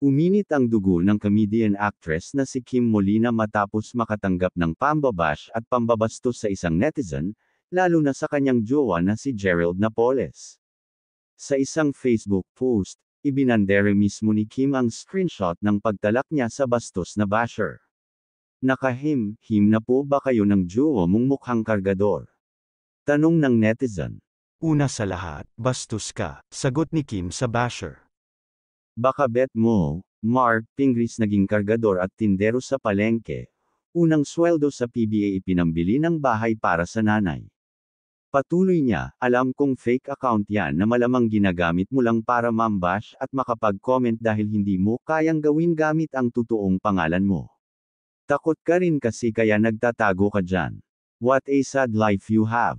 Uminit ang dugo ng comedian actress na si Kim Molina matapos makatanggap ng pambabash at pambabastos sa isang netizen, lalo na sa kanyang jowa na si Gerald Napoles. Sa isang Facebook post, ibinandere mismo ni Kim ang screenshot ng pagtalak niya sa bastos na basher. Nakahim na po ba kayo ng jowa mong mukhang kargador? Tanong ng netizen. Una sa lahat, bastos ka, sagot ni Kim sa basher. Baka bet mo, Mark Pingris naging kargador at tindero sa palengke. Unang sweldo sa PBA ipinambili ng bahay para sa nanay. Patuloy niya, alam kong fake account yan na malamang ginagamit mo lang para mambash at makapag-comment dahil hindi mo kayang gawin gamit ang totoong pangalan mo. Takot ka rin kasi kaya nagtatago ka dyan. What a sad life you have.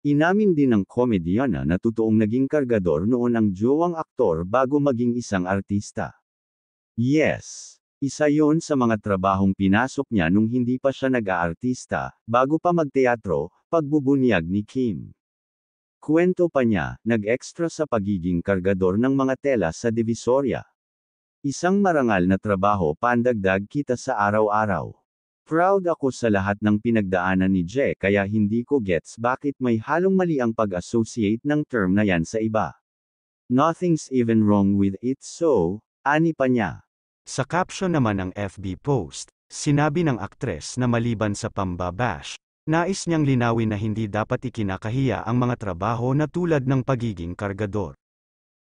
Inamin din ng komedyana na totoong naging kargador noon ang jowang aktor bago maging isang artista. Yes, isa yon sa mga trabahong pinasok niya nung hindi pa siya nag-aartista, bago pa magteatro, pagbubunyag ni Kim. Kwento pa niya, nag-extra sa pagiging kargador ng mga tela sa Divisoria. Isang marangal na trabaho pandagdag kita sa araw-araw. Proud ako sa lahat ng pinagdaanan ni Je kaya hindi ko gets bakit may halong mali ang pag-associate ng term na yan sa iba. Nothing's even wrong with it so, ani pa niya. Sa caption naman ng FB post, sinabi ng aktres na maliban sa pambabash, nais niyang linawin na hindi dapat ikinakahiya ang mga trabaho na tulad ng pagiging kargador.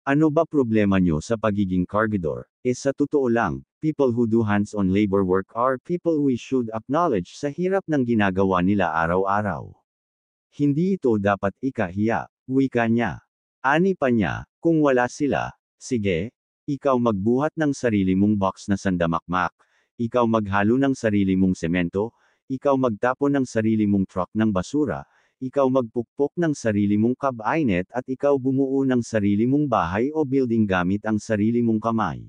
Ano ba problema nyo sa pagiging kargador? Sa totoo lang, people who do hands-on labor work are people we should acknowledge sa hirap ng ginagawa nila araw-araw. Hindi ito dapat ikahiya, wika niya. Ani pa niya, kung wala sila, sige, ikaw magbuhat ng sarili mong box na sandamakmak, ikaw maghalo ng sarili mong semento, ikaw magtapon ng sarili mong truck ng basura, ikaw magpukpok ng sarili mong kabinet at ikaw bumuo ng sarili mong bahay o building gamit ang sarili mong kamay.